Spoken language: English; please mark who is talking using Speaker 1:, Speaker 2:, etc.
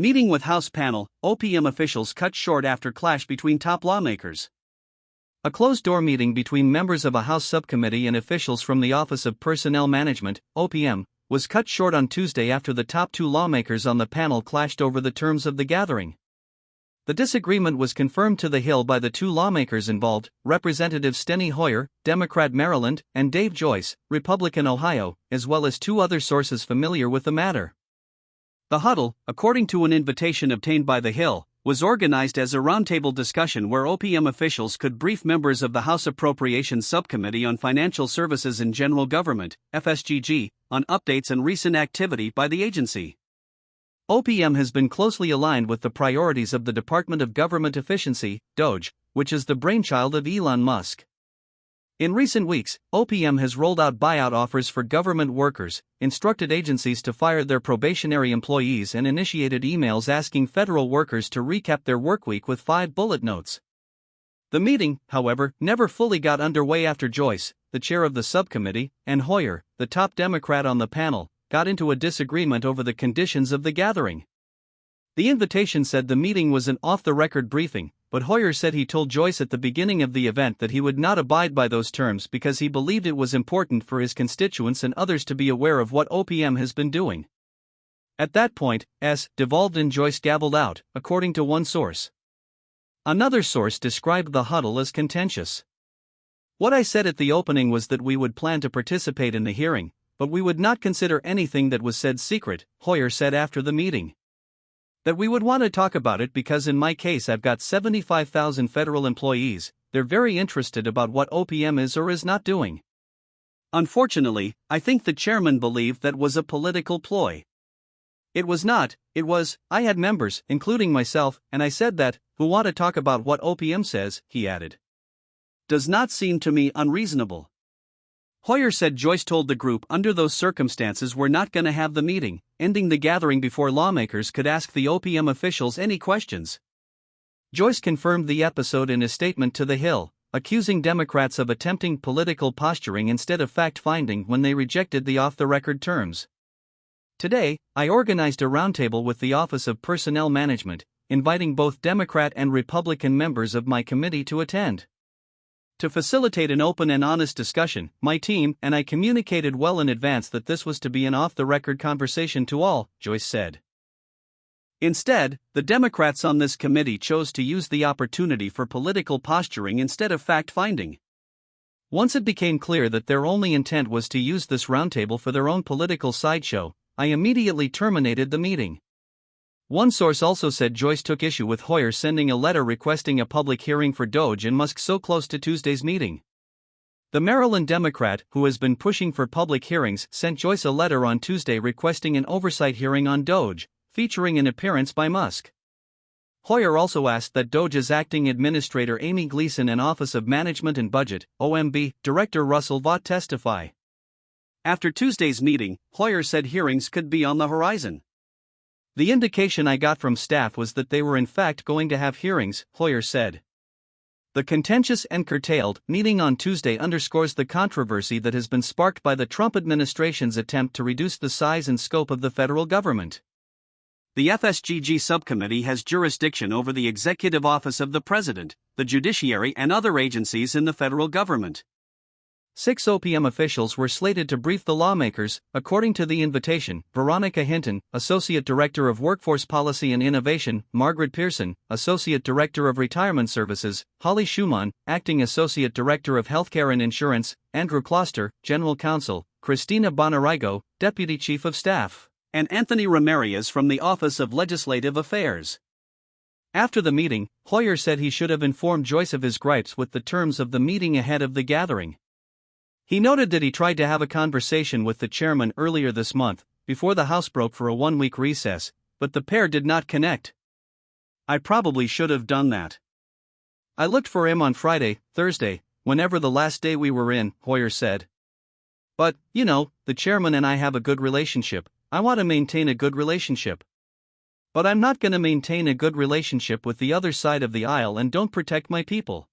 Speaker 1: Meeting with House panel, OPM officials cut short after clash between top lawmakers. A closed-door meeting between members of a House subcommittee and officials from the Office of Personnel Management, OPM, was cut short on Tuesday after the top two lawmakers on the panel clashed over the terms of the gathering. The disagreement was confirmed to the Hill by the two lawmakers involved, Representatives Steny Hoyer, Democrat Maryland, and Dave Joyce, Republican Ohio, as well as two other sources familiar with the matter. The huddle, according to an invitation obtained by the Hill, was organized as a roundtable discussion where OPM officials could brief members of the House Appropriations Subcommittee on Financial Services and General Government, FSGG, on updates and recent activity by the agency. OPM has been closely aligned with the priorities of the Department of Government Efficiency, DOGE, which is the brainchild of Elon Musk. In recent weeks, OPM has rolled out buyout offers for government workers, instructed agencies to fire their probationary employees, and initiated emails asking federal workers to recap their workweek with 5 bullet notes. The meeting, however, never fully got underway after Joyce, the chair of the subcommittee, and Hoyer, the top Democrat on the panel, got into a disagreement over the conditions of the gathering. The invitation said the meeting was an off-the-record briefing, but Hoyer said he told Joyce at the beginning of the event that he would not abide by those terms because he believed it was important for his constituents and others to be aware of what OPM has been doing. At that point, devolved and Joyce gabbled out, according to one source. Another source described the huddle as contentious. What I said at the opening was that we would plan to participate in the hearing, but we would not consider anything that was said secret, Hoyer said after the meeting. That we would want to talk about it because in my case I've got 75,000 federal employees, they're very interested about what OPM is or is not doing. Unfortunately, I think the chairman believed that was a political ploy. It was not, it was, I had members, including myself, and I said that, who want to talk about what OPM says, he added. Does not seem to me unreasonable. Hoyer said Joyce told the group under those circumstances we're not going to have the meeting, ending the gathering before lawmakers could ask the OPM officials any questions. Joyce confirmed the episode in a statement to the Hill, accusing Democrats of attempting political posturing instead of fact-finding when they rejected the off-the-record terms. Today, I organized a roundtable with the Office of Personnel Management, inviting both Democrat and Republican members of my committee to attend. To facilitate an open and honest discussion, my team and I communicated well in advance that this was to be an off-the-record conversation to all, Joyce said. Instead, the Democrats on this committee chose to use the opportunity for political posturing instead of fact-finding. Once it became clear that their only intent was to use this roundtable for their own political sideshow, I immediately terminated the meeting. One source also said Joyce took issue with Hoyer sending a letter requesting a public hearing for DOGE and Musk so close to Tuesday's meeting. The Maryland Democrat, who has been pushing for public hearings, sent Joyce a letter on Tuesday requesting an oversight hearing on DOGE, featuring an appearance by Musk. Hoyer also asked that DOGE's acting administrator Amy Gleason and Office of Management and Budget, OMB, Director Russell Vaught testify. After Tuesday's meeting, Hoyer said hearings could be on the horizon. The indication I got from staff was that they were in fact going to have hearings, Hoyer said. The contentious and curtailed meeting on Tuesday underscores the controversy that has been sparked by the Trump administration's attempt to reduce the size and scope of the federal government. The FSGG subcommittee has jurisdiction over the executive office of the president, the judiciary, and other agencies in the federal government. 6 OPM officials were slated to brief the lawmakers, according to the invitation: Veronica Hinton, Associate Director of Workforce Policy and Innovation; Margaret Pearson, Associate Director of Retirement Services; Holly Schumann, Acting Associate Director of Healthcare and Insurance; Andrew Kloster, General Counsel; Christina Bonarigo, Deputy Chief of Staff; and Anthony Ramirez from the Office of Legislative Affairs. After the meeting, Hoyer said he should have informed Joyce of his gripes with the terms of the meeting ahead of the gathering. He noted that he tried to have a conversation with the chairman earlier this month, before the House broke for a 1-week recess, but the pair did not connect. I probably should have done that. I looked for him on Friday, Thursday, whenever the last day we were in, Hoyer said. But, the chairman and I have a good relationship. I want to maintain a good relationship. But I'm not going to maintain a good relationship with the other side of the aisle and don't protect my people.